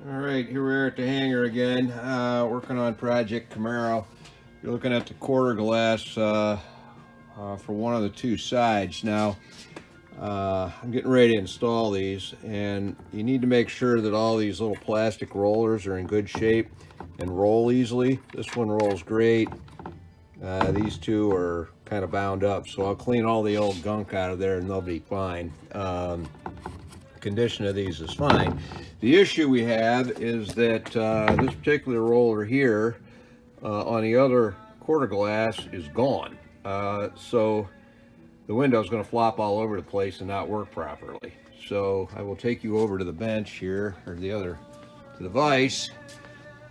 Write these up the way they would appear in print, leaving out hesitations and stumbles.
All right, here we are at the hangar again, working on Project Camaro. You're looking at the quarter glass for one of the two sides. Now, I'm getting ready to install these, and you need to make sure that all these little plastic rollers are in good shape and roll easily. This one rolls great. These two are kind of bound up, so I'll clean all the old gunk out of there and they'll be fine. Condition of these is fine. The issue we have is that this particular roller here on the other quarter glass is gone. So the window is going to flop all over the place and not work properly. So I will take you over to the bench here, or to the vise,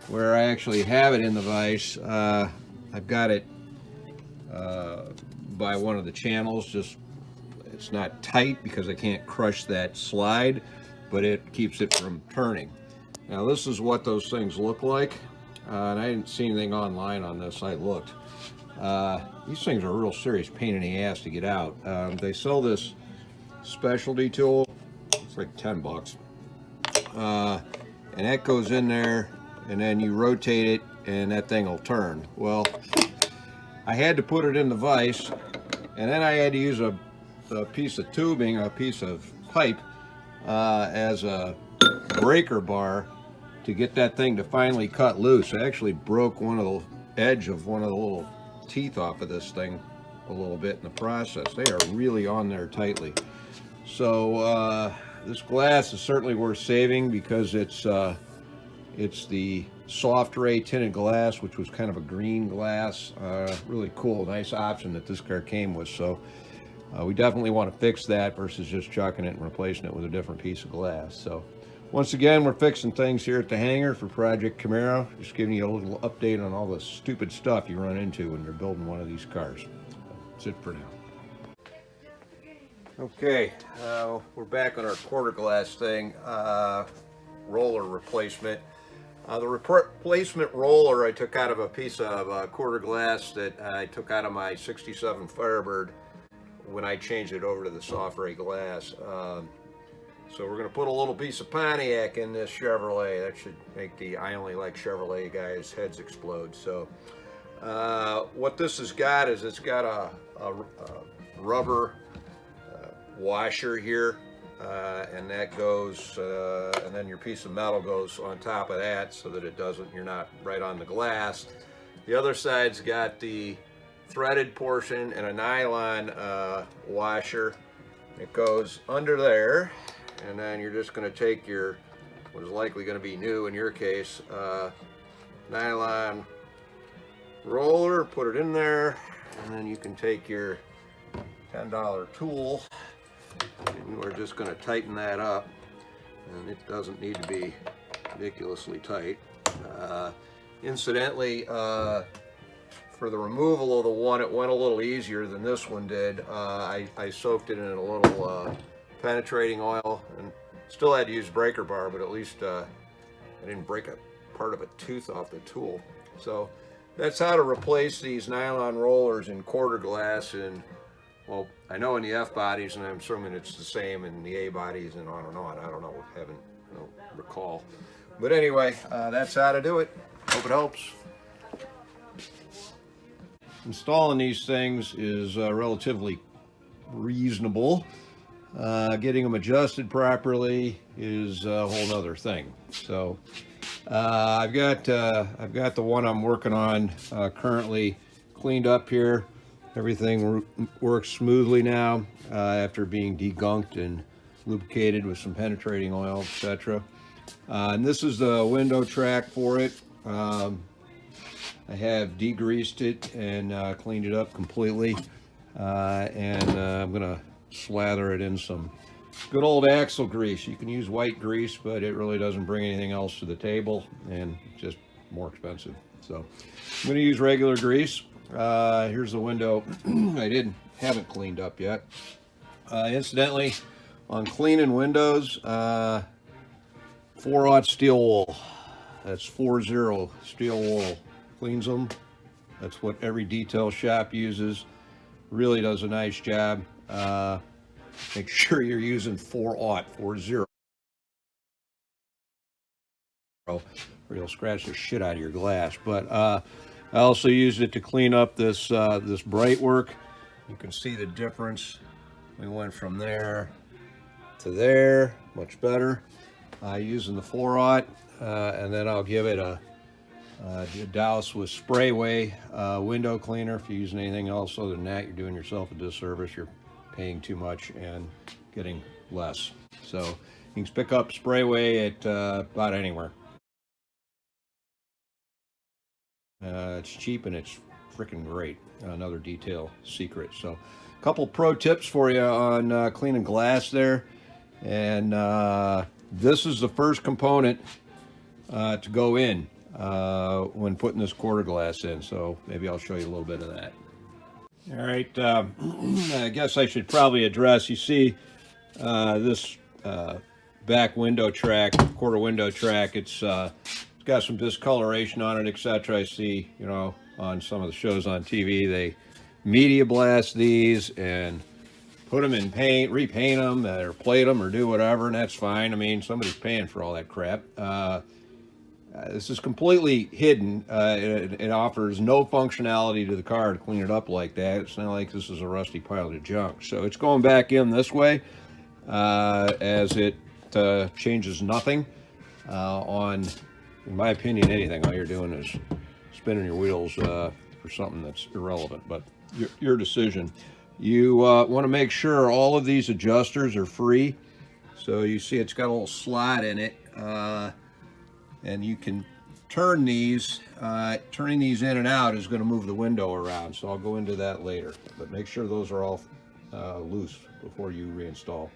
where I actually have it in the vise. I've got it by one of the channels. It's not tight because I can't crush that slide, but it keeps it from turning. Now this is what those things look like, and I didn't see anything online on this. I looked. These things are a real serious pain in the ass to get out. They sell this specialty tool. It's like 10 bucks, and that goes in there, and then you rotate it, and that thing will turn. Well, I had to put it in the vise, and then I had to use a piece of tubing, a piece of pipe, as a breaker bar to get that thing to finally cut loose. I actually broke one of the edge of one of the little teeth off of this thing a little bit in the process. They are really on there tightly. So this glass is certainly worth saving because it's the soft ray tinted glass, which was kind of a green glass. Really cool, nice option that this car came with. So we definitely want to fix that versus just chucking it and replacing it with a different piece of glass. So once again, we're fixing things here at the hangar for Project Camaro. Just giving you a little update on all the stupid stuff you run into when you're building one of these cars. That's it for now. Okay, we're back on our quarter glass thing, roller replacement. The replacement roller I took out of a piece of quarter glass that I took out of my 67 Firebird when I changed it over to the soft ray glass. So we're going to put a little piece of Pontiac in this Chevrolet. That should make the I only like Chevrolet guys' heads explode. So what this has got is it's got a rubber washer here, and that goes, and then your piece of metal goes on top of that so that you're not right on the glass. The other side's got the threaded portion and a nylon washer. It goes under there, and then you're just going to take your, what is likely going to be new in your case, nylon roller, put it in there, and then you can take your $10 tool, and we're just going to tighten that up, and it doesn't need to be ridiculously tight. Incidentally, for the removal of the one, it went a little easier than this one did. I soaked it in a little penetrating oil and still had to use breaker bar, but at least I didn't break a part of a tooth off the tool. So that's how to replace these nylon rollers in quarter glass. And well, I know in the F bodies, and I'm assuming it's the same in the A bodies and on and on. I don't know, I don't recall. But anyway, that's how to do it. Hope it helps. Installing these things is relatively reasonable. Getting them adjusted properly is a whole other thing. So I've got the one I'm working on currently cleaned up here. Everything works smoothly now after being degunked and lubricated with some penetrating oil, etc. And this is the window track for it. I have degreased it and cleaned it up completely, and I'm gonna slather it in some good old axle grease. You can use white grease, but it really doesn't bring anything else to the table, and it's just more expensive. So I'm gonna use regular grease. Here's the window I haven't cleaned up yet. Incidentally, on cleaning windows, 4/0 steel wool. That's 4-0 steel wool. Cleans them. That's what every detail shop uses. Really does a nice job. Make sure you're using 4/0. or you'll scratch the shit out of your glass. But I also used it to clean up this this bright work. You can see the difference. We went from there to there, much better. Using the 4-aught, and then I'll give it a douse with SPRAYWAY window cleaner. If you're using anything else other than that, you're doing yourself a disservice. You're paying too much and getting less. So you can pick up SPRAYWAY at about anywhere. It's cheap and it's freaking great. Another detail secret. So a couple pro tips for you on cleaning glass there. And this is the first component to go in when putting this quarter glass in. So maybe I'll show you a little bit of that. All right, I guess I should probably address, you see this back window track, quarter window track, it's got some discoloration on it, etc. I see, you know, on some of the shows on TV, they media blast these and put them in paint, repaint them, or plate them, or do whatever, and that's fine. I mean, somebody's paying for all that crap. This is completely hidden. It offers no functionality to the car to clean it up like that. It's not like this is a rusty pile of junk. So it's going back in this way, as it changes nothing on, in my opinion, anything. All you're doing is spinning your wheels for something that's irrelevant, but your decision. You want to make sure all of these adjusters are free. So you see it's got a little slot in it, and you can turn these. Turning these in and out is going to move the window around, so I'll go into that later. But make sure those are all loose before you reinstall.